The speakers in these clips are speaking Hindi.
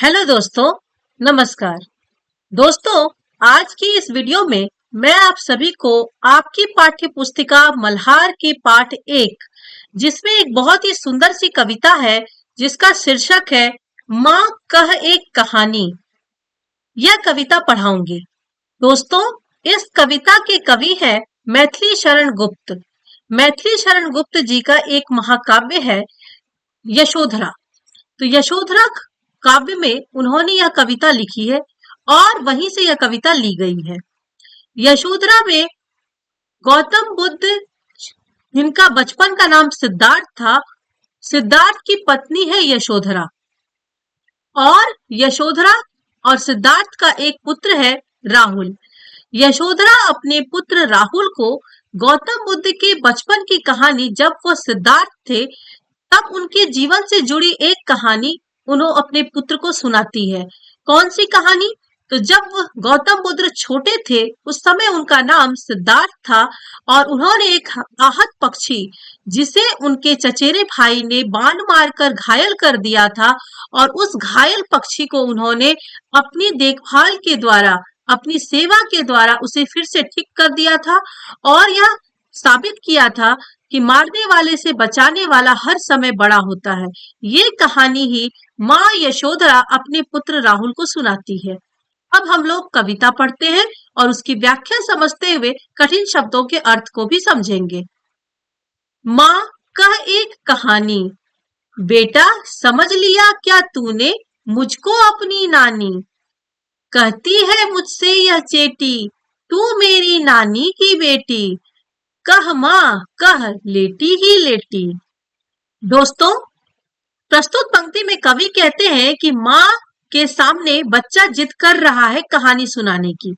हेलो दोस्तों, नमस्कार। दोस्तों, आज की इस वीडियो में मैं आप सभी को आपकी पाठ्य पुस्तिका मल्हार की पाठ 1 जिसमें एक बहुत ही सुंदर सी कविता है जिसका शीर्षक है माँ कह एक कहानी, यह कविता पढ़ाऊंगी। दोस्तों, इस कविता के कवि है मैथिली शरण गुप्त। मैथिली शरण गुप्त जी का एक महाकाव्य है यशोधरा। तो यशोधरा काव्य में उन्होंने यह कविता लिखी है और वहीं से यह कविता ली गई है। यशोधरा में गौतम बुद्ध, जिनका बचपन का नाम सिद्धार्थ था, सिद्धार्थ की पत्नी है यशोधरा और यशोधरा और सिद्धार्थ का एक पुत्र है राहुल। यशोधरा अपने पुत्र राहुल को गौतम बुद्ध के बचपन की कहानी, जब वो सिद्धार्थ थे तब उनके जीवन से जुड़ी एक कहानी उन्होंने अपने पुत्र को सुनाती है। कौन सी कहानी? तो जब गौतम बुद्ध छोटे थे उस समय उनका नाम सिद्धार्थ था और उन्होंने एक आहत पक्षी, जिसे उनके चचेरे भाई ने बाण मारकर घायल कर दिया था, और उस घायल पक्षी को उन्होंने अपनी देखभाल के द्वारा, अपनी सेवा के द्वारा उसे फिर से ठीक कर दिया था और यह साबित किया था कि मारने वाले से बचाने वाला हर समय बड़ा होता है। ये कहानी ही माँ यशोधरा अपने पुत्र राहुल को सुनाती है। अब हम लोग कविता पढ़ते हैं और उसकी व्याख्या समझते हुए कठिन शब्दों के अर्थ को भी समझेंगे। माँ कह एक कहानी, बेटा समझ लिया क्या तूने मुझको अपनी नानी। कहती है मुझसे यह चेटी, तू मेरी नानी की बेटी। कह माँ कह लेटी ही लेटी। दोस्तों, प्रस्तुत पंक्ति में कवि कहते हैं कि माँ के सामने बच्चा जिद कर रहा है कहानी सुनाने की।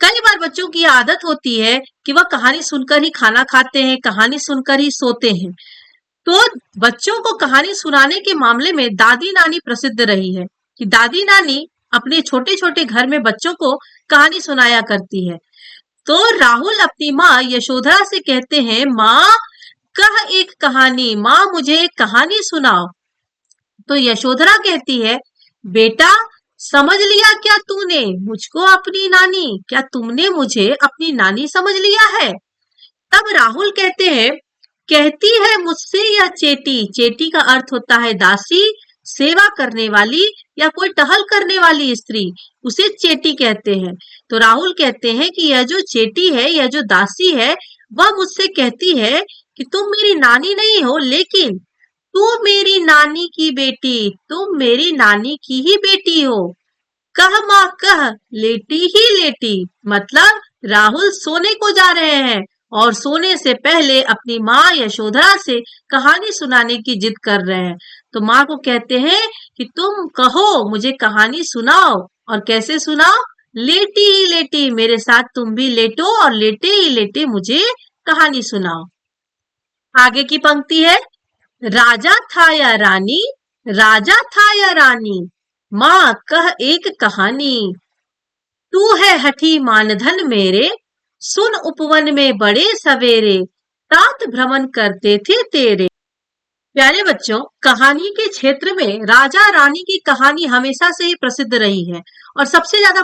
कई बार बच्चों की आदत होती है कि वह कहानी सुनकर ही खाना खाते हैं, कहानी सुनकर ही सोते हैं। तो बच्चों को कहानी सुनाने के मामले में दादी नानी प्रसिद्ध रही है कि दादी नानी अपने छोटे छोटे घर में बच्चों को कहानी सुनाया करती है। तो राहुल अपनी माँ यशोधरा से कहते हैं, माँ कह एक कहानी, माँ मुझे एक कहानी सुनाओ। तो यशोधरा कहती है, बेटा समझ लिया क्या तूने मुझको अपनी नानी, क्या तुमने मुझे अपनी नानी समझ लिया है? तब राहुल कहते हैं, कहती है मुझसे यह चेटी। चेटी का अर्थ होता है दासी, सेवा करने वाली या कोई टहल करने वाली स्त्री, उसे चेटी कहते हैं। तो राहुल कहते हैं कि यह जो चेटी है, यह जो दासी है, वह मुझसे कहती है कि तुम मेरी नानी नहीं हो, लेकिन तू मेरी नानी की बेटी, तुम मेरी नानी की ही बेटी हो। कह माँ कह लेटी ही लेटी, मतलब राहुल सोने को जा रहे हैं और सोने से पहले अपनी माँ यशोधरा से कहानी सुनाने की जिद कर रहे हैं। तो माँ को कहते हैं कि तुम कहो, मुझे कहानी सुनाओ। और कैसे सुनाओ? लेटी ही लेटी, मेरे साथ तुम भी लेटो और लेटे ही लेटे मुझे कहानी सुनाओ। आगे की पंक्ति है, राजा था या रानी, राजा था या रानी, माँ कह एक कहानी। तू है हठी मानधन मेरे, सुन उपवन में बड़े सवेरे, तात भ्रमण करते थे तेरे। प्यारे बच्चों, कहानी के क्षेत्र में राजा रानी की कहानी हमेशा से ही प्रसिद्ध रही है और सबसे ज्यादा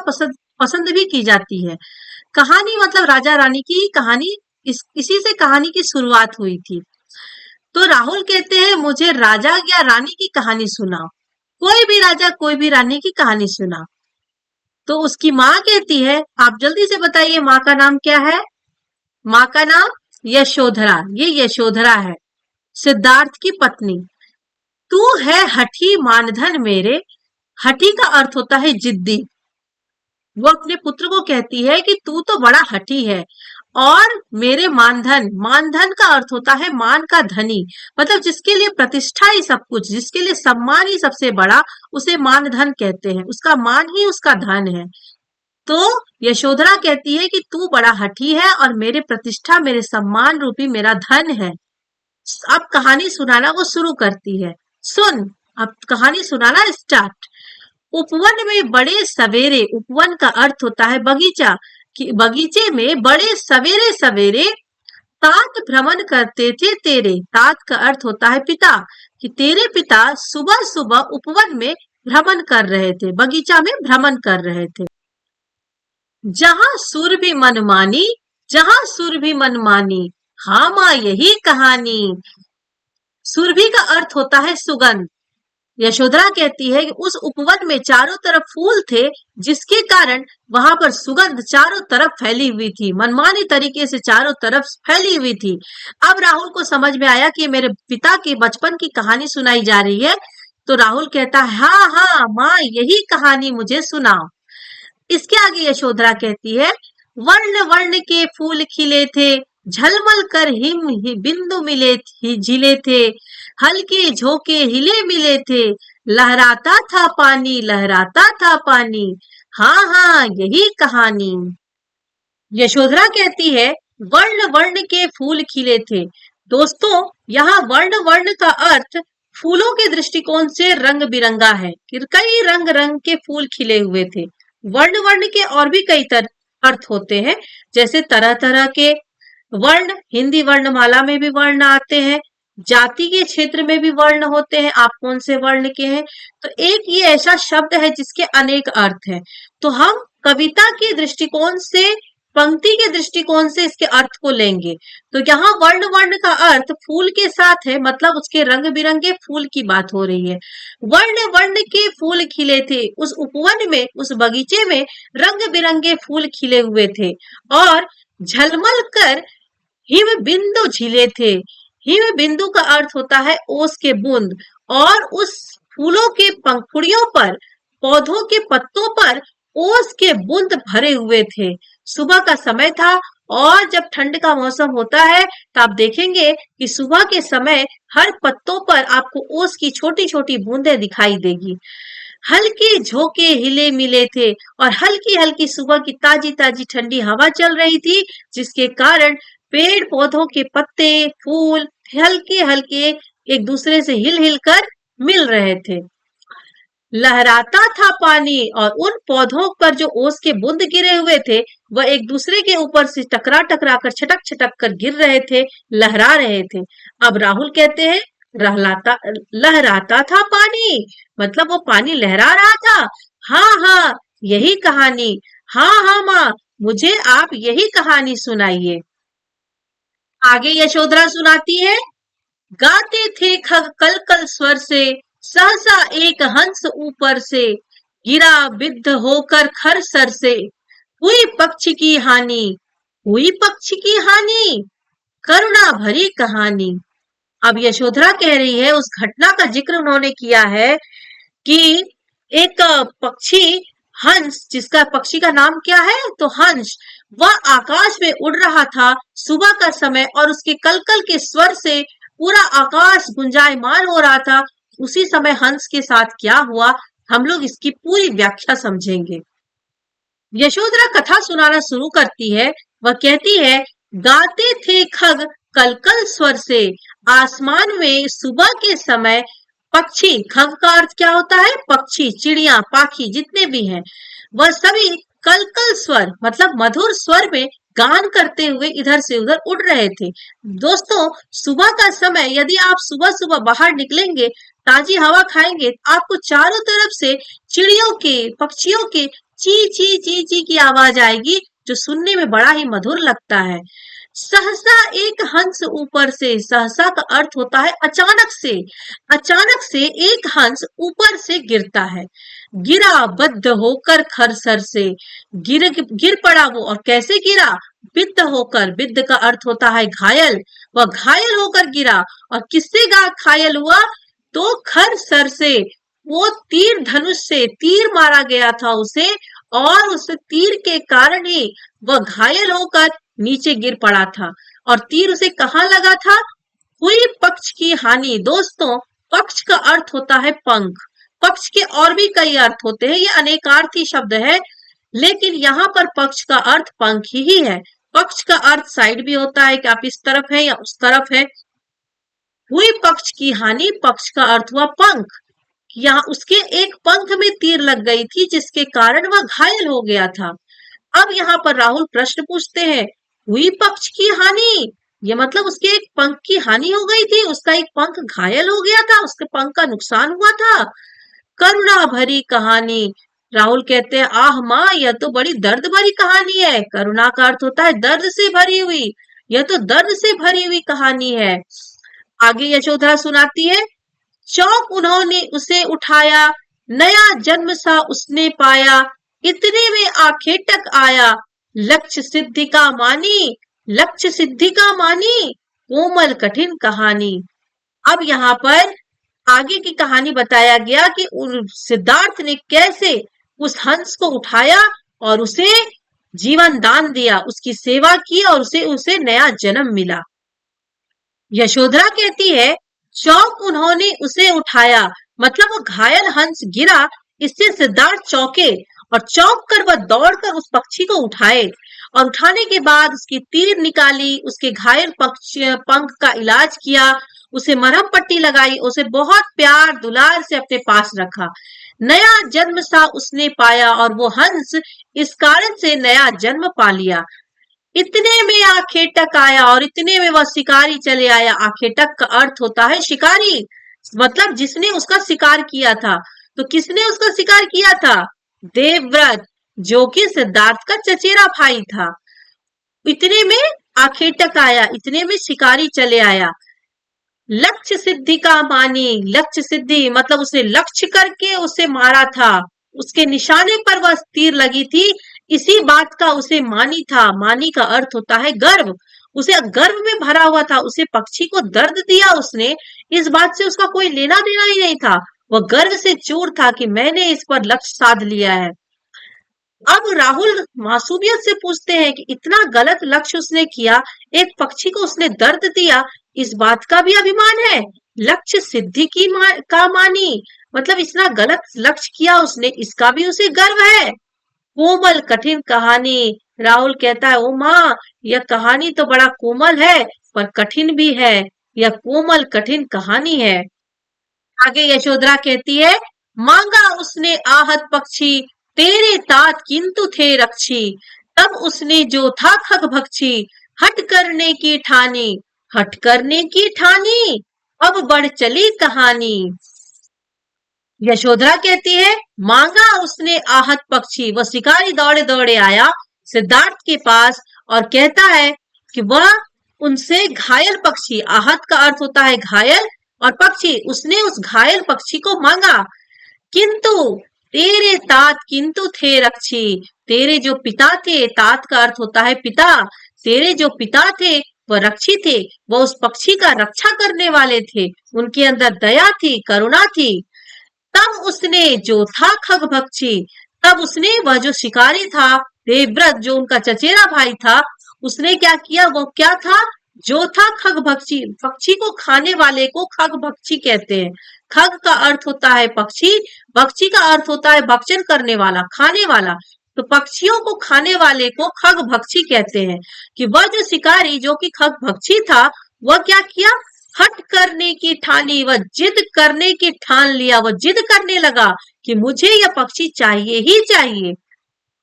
पसंद भी की जाती है। कहानी मतलब राजा रानी की कहानी, इसी से कहानी की शुरुआत हुई थी। तो राहुल कहते हैं, मुझे राजा या रानी की कहानी सुनाओ, कोई भी राजा कोई भी रानी की कहानी सुनाओ। तो उसकी माँ कहती है, आप जल्दी से बताइए माँ का नाम क्या है? माँ का नाम यशोधरा। ये यशोधरा है, सिद्धार्थ की पत्नी। तू है हठी मानधन मेरे, हठी का अर्थ होता है जिद्दी। वो अपने पुत्र को कहती है कि तू तो बड़ा हठी है और मेरे मानधन, मानधन का अर्थ होता है मान का धनी, मतलब जिसके लिए प्रतिष्ठा ही सब कुछ, जिसके लिए सम्मान ही सबसे बड़ा, उसे मानधन कहते हैं, उसका मान ही उसका धन है। तो यशोधरा कहती है कि तू बड़ा हठी है और मेरे प्रतिष्ठा, मेरे सम्मान रूपी मेरा धन है। अब कहानी सुनाना वो शुरू करती है। सुन, अब कहानी सुनाना स्टार्ट। उपवन में बड़े सवेरे, उपवन का अर्थ होता है बगीचा, कि बगीचे में बड़े सवेरे सवेरे तात भ्रमण करते थे तेरे। तात का अर्थ होता है पिता, कि तेरे पिता सुबह सुबह उपवन में भ्रमण कर रहे थे, बगीचा में भ्रमण कर रहे थे। जहां सुर भी मनमानी, जहां सुर भी मनमानी, हाँ माँ यही कहानी। सुरभि का अर्थ होता है सुगंध। यशोधरा कहती है कि उस उपवन में चारों तरफ फूल थे, जिसके कारण वहां पर सुगंध चारों तरफ फैली हुई थी, मनमानी तरीके से चारों तरफ फैली हुई थी। अब राहुल को समझ में आया कि मेरे पिता की बचपन की कहानी सुनाई जा रही है। तो राहुल कहता है, हाँ हाँ माँ यही कहानी मुझे सुनाओ। इसके आगे यशोधरा कहती है, वर्ण वर्ण के फूल खिले थे, झलमल कर बिंदु मिले झिले थे, हल्के झोंके हिले मिले थे, लहराता था पानी, लहराता था पानी, हाँ हाँ यही कहानी। यशोधरा कहती है, वर्ण वर्ण के फूल खिले थे। दोस्तों, यहाँ वर्ण वर्ण का अर्थ फूलों के दृष्टिकोण से रंग बिरंगा है कि कई रंग रंग के फूल खिले हुए थे। वर्ण वर्ण के और भी कई अर्थ होते हैं, जैसे तरह तरह के वर्ण, हिंदी वर्णमाला में भी वर्ण आते हैं, जाति के क्षेत्र में भी वर्ण होते हैं। आप कौन से वर्ण के हैं? तो एक ये ऐसा शब्द है जिसके अनेक अर्थ हैं। तो हम कविता के दृष्टिकोण से, पंक्ति के दृष्टिकोण से इसके अर्थ को लेंगे। तो यहाँ वर्ण वर्ण का अर्थ फूल के साथ है, मतलब उसके रंग बिरंगे फूल की बात हो रही है। वर्ण वर्ण के फूल खिले थे, उस उपवन में, उस बगीचे में रंग बिरंगे फूल खिले हुए थे और झलमल कर हिम बिंदु झिले थे। हिम बिंदु का अर्थ होता है ओस के बूंद, और उस फूलों के पंखुड़ियों पर, पौधों के पत्तों पर ओस के बूंद भरे हुए थे। सुबह का समय था और जब ठंड का मौसम होता है तो आप देखेंगे कि सुबह के समय हर पत्तों पर आपको ओस की छोटी छोटी बूंदें दिखाई देगी। हल्के झोंके हिले मिले थे और हल्की हल्की सुबह की ताजी ताजी ठंडी हवा चल रही थी, जिसके कारण पेड़ पौधों के पत्ते, फूल हल्के हल्के एक दूसरे से हिल हिल कर मिल रहे थे। लहराता था पानी, और उन पौधों पर जो ओस के बूंद गिरे हुए थे वह एक दूसरे के ऊपर से टकरा टकरा कर, छटक छटक कर गिर रहे थे, लहरा रहे थे। अब राहुल कहते हैं, लहराता था पानी, मतलब वो पानी लहरा रहा था। हाँ हाँ यही कहानी, हाँ हाँ माँ मुझे आप यही कहानी सुनाइए। आगे यशोधरा सुनाती है, गाते थे खग कल कल स्वर से, सहसा एक हंस ऊपर से, गिरा बिद्ध होकर खर सर से, हुई पक्षी की हानि, हुई पक्षी की हानि, करुणा भरी कहानी। अब यशोधरा कह रही है, उस घटना का जिक्र उन्होंने किया है कि एक पक्षी, हंस, जिसका पक्षी का नाम क्या है तो हंस, वह आकाश में उड़ रहा था सुबह का समय, और उसके कलकल के स्वर से पूरा आकाश गुंजायमान हो रहा था। उसी समय हंस के साथ क्या हुआ, हम लोग इसकी पूरी व्याख्या समझेंगे। यशोधरा कथा सुनाना शुरू करती है। वह कहती है, गाते थे खग कलकल स्वर से, आसमान में सुबह के समय पक्षी, खग का अर्थ क्या होता है? पक्षी, चिड़िया, पाखी जितने भी हैं, वह सभी कलकल स्वर मतलब मधुर स्वर में गान करते हुए इधर से उधर उड़ रहे थे। दोस्तों, सुबह का समय यदि आप सुबह सुबह बाहर निकलेंगे, ताजी हवा खाएंगे, आपको चारों तरफ से चिड़ियों के, पक्षियों के ची ची ची ची की आवाज आएगी, जो सुनने में बड़ा ही मधुर लगता है। सहसा एक हंस ऊपर से, सहसा का अर्थ होता है अचानक से, अचानक से एक हंस ऊपर से गिरता है। गिरा बद्ध होकर खरसर से, गिर पड़ा वो, और कैसे गिरा? बिद्ध होकर, बिद्ध का अर्थ होता है घायल, वह घायल होकर गिरा। और किससे घायल हुआ? तो खरसर से, वो तीर धनुष से तीर मारा गया था उसे, और उस तीर के कारण ही वह घायल होकर नीचे गिर पड़ा था। और तीर उसे कहाँ लगा था? हुई पक्ष की हानि। दोस्तों, पक्ष का अर्थ होता है पंख। पक्ष के और भी कई अर्थ होते हैं, ये अनेकार्थी शब्द है, लेकिन यहाँ पर पक्ष का अर्थ पंख ही है। पक्ष का अर्थ साइड भी होता है कि आप इस तरफ है या उस तरफ है। हुई पक्ष की हानि, पक्ष का अर्थ हुआ पंख। यहाँ उसके एक पंख में तीर लग गई थी, जिसके कारण वह घायल हो गया था। अब यहाँ पर राहुल प्रश्न पूछते हैं, हुई पक्ष की हानि, ये मतलब उसके एक पंख की हानि हो गई थी, उसका एक पंख घायल हो गया था, उसके पंख का नुकसान हुआ था। करुणा भरी कहानी। राहुल कहते हैं आह माँ, यह तो बड़ी दर्द भरी कहानी है। करुणा का अर्थ होता है दर्द से भरी हुई, यह तो दर्द से भरी हुई कहानी है। आगे यशोधरा सुनाती है, चौंक उन्होंने उसे उठाया, नया जन्म सा उसने पाया, इतने में आखेटक आया, लक्ष्य सिद्धि का मानी, लक्ष्य सिद्धि का मानी, कोमल कठिन कहानी। अब यहाँ पर आगे की कहानी बताया गया कि सिद्धार्थ ने कैसे उस हंस को उठाया और उसे जीवन दान दिया, उसकी सेवा की और उसे नया जन्म मिला। यशोधरा कहती है, चौंक उन्होंने उसे उठाया, मतलब वो घायल हंस गिरा, इससे सिद्धार्थ चौंके और चौंक कर वह दौड़कर उस पक्षी को उठाए और उठाने के बाद उसकी तीर निकाली, उसके घायल पंख का इलाज किया, उसे मरहम पट्टी लगाई, उसे बहुत प्यार दुलार से अपने पास रखा। नया जन्म सा उसने पाया और वो हंस इस कारण से नया जन्म पा लिया। इतने में आखेटक आया और इतने में वह शिकारी चले आया। आखेटक का अर्थ होता है शिकारी, मतलब जिसने उसका शिकार किया था। तो किसने उसका शिकार किया था? देवव्रत, जो कि सिद्धार्थ का चचेरा भाई था। इतने में आखेटक आया, इतने में शिकारी चले आया। लक्ष्य सिद्धि का मानी, लक्ष्य सिद्धि मतलब उसने लक्ष्य करके उसे मारा था, उसके निशाने पर वह तीर लगी थी, इसी बात का उसे मानी था। मानी का अर्थ होता है गर्व, उसे गर्व में भरा हुआ था, उसे पक्षी को दर्द दिया उसने, इस बात से उसका कोई लेना देना ही नहीं था। वह गर्व से चूर था कि मैंने इस पर लक्ष्य साध लिया है। अब राहुल मासूमियत से पूछते हैं कि इतना गलत लक्ष्य उसने किया, एक पक्षी को उसने दर्द दिया, इस बात का भी अभिमान है? लक्ष्य सिद्धि की का मानी, मतलब इतना गलत लक्ष्य किया उसने, इसका भी उसे गर्व है। कोमल कठिन कहानी। राहुल कहता है, ओ माँ, यह कहानी तो बड़ा कोमल है पर कठिन भी है, यह कोमल कठिन कहानी है। आगे यशोधरा कहती है, मांगा उसने आहत पक्षी, तेरे तात किंतु थे रक्षी, तब उसने जो था खग भक्षी, हट करने की ठानी, हट करने की ठानी, अब बढ़ चली कहानी। यशोधरा कहती है, मांगा उसने आहत पक्षी, वह शिकारी दौड़े दौड़े आया सिद्धार्थ के पास और कहता है कि वह उनसे घायल पक्षी, आहत का अर्थ होता है घायल और पक्षी, उसने उस घायल पक्षी को मांगा। किंतु तेरे तात किंतु थे रक्षी, तेरे जो पिता थे, तात का अर्थ होता है पिता, तेरे जो पिता थे वह रक्षी थे, वह उस पक्षी का रक्षा करने वाले थे, उनके अंदर दया थी, करुणा थी। तब उसने जो था खग भक्षी, तब उसने वह जो शिकारी था देवव्रत, जो उनका चचेरा भाई था, उसने क्या किया? वो क्या था? जो था खग भक्षी, पक्षी को खाने वाले को खग भक्षी कहते हैं। खग का अर्थ होता है पक्षी, भक्षी का अर्थ होता है भक्षण करने वाला, खाने वाला। तो पक्षियों को खाने वाले को खग भक्षी कहते हैं। कि वह जो शिकारी जो कि खग भक्षी था, वह क्या किया? हट करने की ठानी, वह जिद करने की ठान लिया, वह जिद करने लगा कि मुझे यह पक्षी चाहिए ही चाहिए।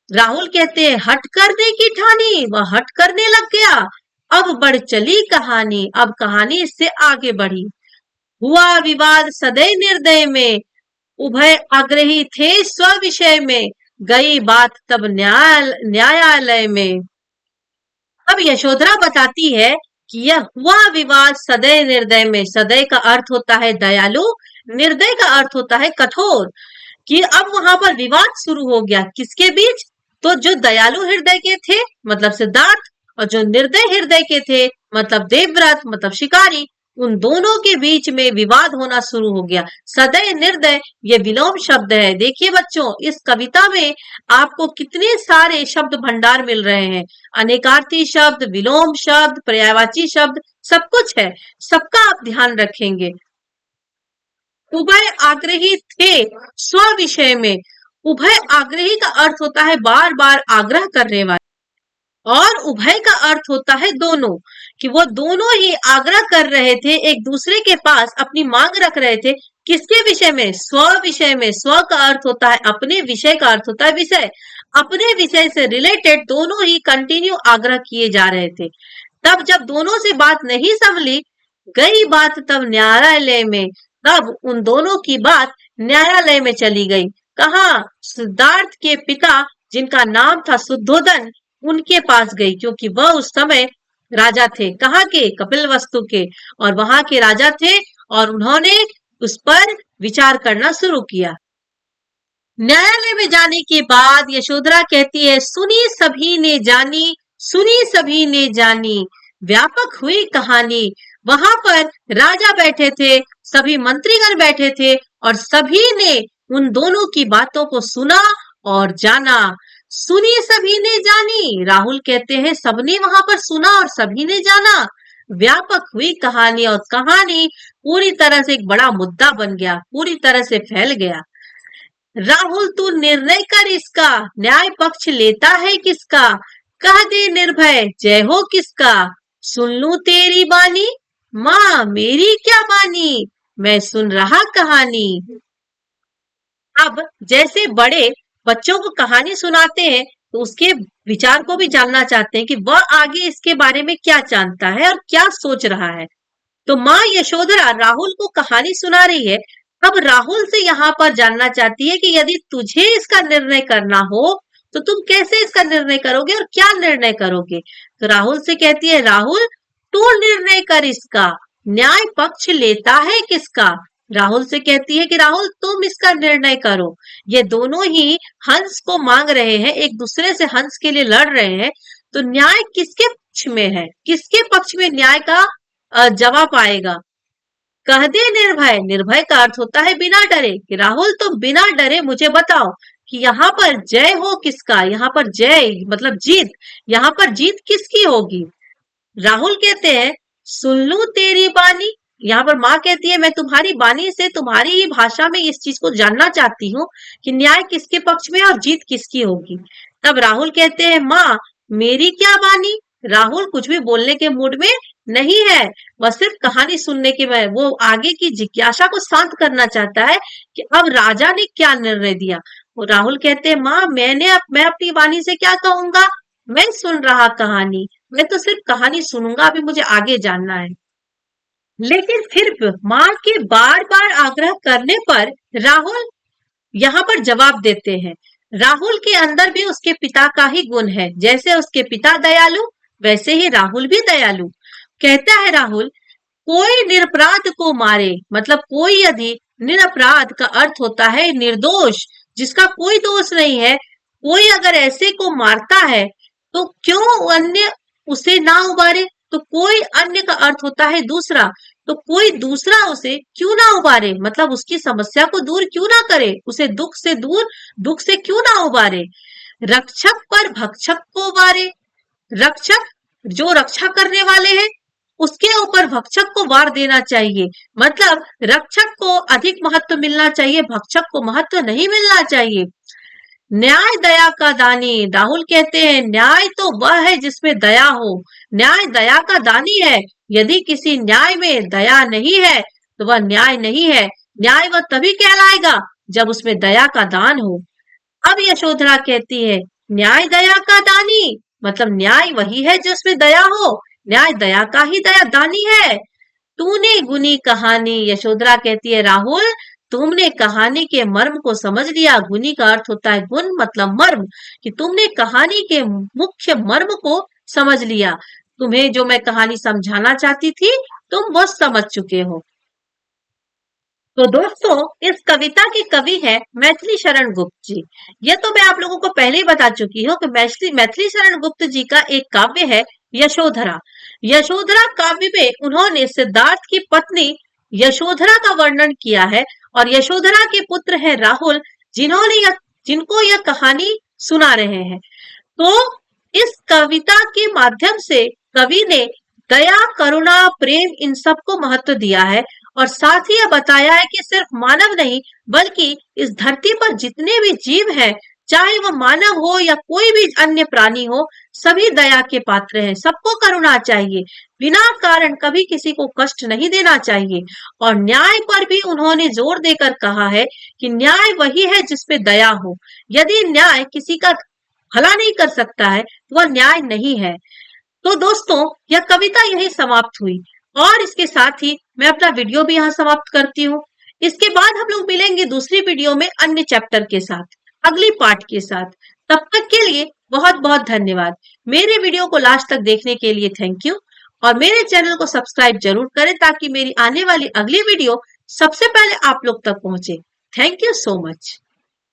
राहुल कहते हैं, हट करने की ठानी, वह हट करने लग गया। अब बढ़ चली कहानी, अब कहानी इससे आगे बढ़ी। हुआ विवाद सदैव निर्दय में, उभय आग्रही थे स्व विषय में, गई बात तब न्यायालय में। अब यशोधरा बताती है कि यह हुआ विवाद सदैव निर्दय में। सदैव का अर्थ होता है दयालु, निर्दय का अर्थ होता है कठोर। कि अब वहां पर विवाद शुरू हो गया, किसके बीच? तो जो दयालु हृदय के थे मतलब सिद्धार्थ, और जो निर्दय हृदय के थे मतलब देवव्रत मतलब शिकारी, उन दोनों के बीच में विवाद होना शुरू हो गया। सदैव निर्दय ये विलोम शब्द है। देखिए बच्चों, इस कविता में आपको कितने सारे शब्द भंडार मिल रहे हैं। अनेकार्थी शब्द, विलोम शब्द, पर्यायवाची शब्द, सब कुछ है, सबका आप ध्यान रखेंगे। उभय आग्रही थे स्व विषय में, उभय आग्रही का अर्थ होता है बार बार आग्रह करने वाला, और उभय का अर्थ होता है दोनों, कि वो दोनों ही आग्रह कर रहे थे, एक दूसरे के पास अपनी मांग रख रहे थे। किसके विषय में? स्व विषय में। स्व का अर्थ होता है अपने, विषय का अर्थ होता है विषय। अपने विषय से रिलेटेड दोनों ही कंटिन्यू आग्रह किए जा रहे थे। तब जब दोनों से बात नहीं संभली, गई बात तब न्यायालय में, तब उन दोनों की बात न्यायालय में चली गई। कहा? सिद्धार्थ के पिता जिनका नाम था शुद्धोधन, उनके पास गई, क्योंकि वह उस समय राजा थे। कहाँ के? कपिलवस्तु के। और वहां के राजा थे और उन्होंने उस पर विचार करना शुरू किया। न्यायालय में जाने के बाद यशोधरा कहती है, सुनी सभी ने जानी, सुनी सभी ने जानी, व्यापक हुई कहानी। वहां पर राजा बैठे थे, सभी मंत्रीगण बैठे थे और सभी ने उन दोनों की बातों को सुना और जाना। सुनी सभी ने जानी, राहुल कहते हैं सबने वहां पर सुना और सभी ने जाना। व्यापक हुई कहानी, और कहानी पूरी तरह से एक बड़ा मुद्दा बन गया, पूरी तरह से फैल गया। राहुल तू निर्णय कर इसका, न्याय पक्ष लेता है किसका, कह दे निर्भय जय हो किसका। सुन लूं तेरी बानी, माँ मेरी क्या बानी, मैं सुन रहा कहानी। अब जैसे बड़े बच्चों को कहानी सुनाते हैं तो उसके विचार को भी जानना चाहते हैं कि वह आगे इसके बारे में क्या जानता है और क्या सोच रहा है। तो माँ यशोधरा राहुल को कहानी सुना रही है। अब राहुल से यहाँ पर जानना चाहती है कि यदि तुझे इसका निर्णय करना हो तो तुम कैसे इसका निर्णय करोगे और क्या निर्णय करोगे। तो राहुल से कहती है, राहुल तू निर्णय कर इसका, न्याय पक्ष लेता है किसका। राहुल से कहती है कि राहुल तुम इसका निर्णय करो। ये दोनों ही हंस को मांग रहे हैं, एक दूसरे से हंस के लिए लड़ रहे हैं। तो न्याय किसके पक्ष में है, किसके पक्ष में न्याय का जवाब आएगा। कह दे निर्भय, निर्भय का अर्थ होता है बिना डरे, कि राहुल तुम बिना डरे मुझे बताओ कि यहाँ पर जय हो किसका। यहाँ पर जय मतलब जीत, यहाँ पर जीत किसकी होगी। राहुल कहते हैं, सुन लूं तेरी बानी। यहाँ पर माँ कहती है, मैं तुम्हारी बानी से, तुम्हारी ही भाषा में इस चीज को जानना चाहती हूँ कि न्याय किसके पक्ष में और जीत किसकी होगी। तब राहुल कहते हैं, माँ मेरी क्या बानी। राहुल कुछ भी बोलने के मूड में नहीं है, वह सिर्फ कहानी सुनने के में, वो आगे की जिज्ञासा को शांत करना चाहता है कि अब राजा ने क्या निर्णय दिया। वो राहुल कहते हैं, माँ मैं अपनी वाणी से क्या कहूंगा, मैं सुन रहा कहानी, मैं तो सिर्फ कहानी सुनूंगा, अभी मुझे आगे जानना है। लेकिन फिर माँ के बार बार आग्रह करने पर राहुल यहाँ पर जवाब देते हैं। राहुल के अंदर भी उसके पिता का ही गुण है, जैसे उसके पिता दयालु वैसे ही राहुल भी दयालु। कहता है राहुल, कोई निरपराध को मारे, मतलब कोई यदि निरपराध का अर्थ होता है निर्दोष, जिसका कोई दोष नहीं है, कोई अगर ऐसे को मारता है तो क्यों अन्य उसे ना उबारे। तो कोई अन्य का अर्थ होता है दूसरा, तो कोई दूसरा उसे क्यों ना उबारे, मतलब उसकी समस्या को दूर क्यों ना करे, उसे दुख से दूर, दुख से क्यों ना उबारे। रक्षक पर भक्षक को उबारे, रक्षक जो रक्षा करने वाले हैं उसके ऊपर भक्षक को वार देना चाहिए, मतलब रक्षक को अधिक महत्व मिलना चाहिए, भक्षक को महत्व नहीं मिलना चाहिए। न्याय दया का दानी, राहुल कहते हैं न्याय तो वह है जिसमें दया हो, न्याय दया का दानी है। यदि किसी न्याय में दया नहीं है तो वह न्याय नहीं है, न्याय वह तभी कहलाएगा जब उसमें दया का दान हो। अब यशोधरा कहती है, न्याय दया का दानी, मतलब न्याय वही है जिसमें दया हो, न्याय दया का ही दया दानी है। तूने गुनी कहानी, यशोधरा कहती है राहुल तुमने कहानी के मर्म को समझ लिया। गुनी का अर्थ होता है गुण, मतलब मर्म, कि तुमने कहानी के मुख्य मर्म को समझ लिया। तुम्हें जो मैं कहानी समझाना चाहती थी तुम वो समझ चुके हो। तो दोस्तों इस कविता के कवि है मैथिली शरण गुप्त जी। यह तो मैं आप लोगों को पहले ही बता चुकी हूँ कि मैथिली शरण गुप्त जी का एक काव्य है यशोधरा। यशोधरा काव्य में उन्होंने सिद्धार्थ की पत्नी यशोधरा का वर्णन किया है और यशोधरा के पुत्र है राहुल, जिनको यह कहानी सुना रहे हैं। तो इस कविता के माध्यम से कवि ने दया, करुणा, प्रेम इन सबको महत्व दिया है और साथ ही यह बताया है कि सिर्फ मानव नहीं बल्कि इस धरती पर जितने भी जीव हैं, चाहे वो मानव हो या कोई भी अन्य प्राणी हो, सभी दया के पात्र हैं। सबको करुणा चाहिए, बिना कारण कभी किसी को कष्ट नहीं देना चाहिए। और न्याय पर भी उन्होंने जोर देकर कहा है कि न्याय वही है जिसपे दया हो। यदि न्याय किसी का भला नहीं कर सकता है तो वह न्याय नहीं है। तो दोस्तों यह कविता यही समाप्त हुई और इसके साथ ही मैं अपना वीडियो भी यहाँ समाप्त करती हूँ। इसके बाद हम लोग मिलेंगे दूसरी वीडियो में अन्य चैप्टर के साथ, अगली पार्ट के साथ। तब तक के लिए बहुत बहुत धन्यवाद। मेरे वीडियो को लास्ट तक देखने के लिए थैंक यू, और मेरे चैनल को सब्सक्राइब जरूर करें ताकि मेरी आने वाली अगली वीडियो सबसे पहले आप लोग तक पहुंचे। Thank you so much.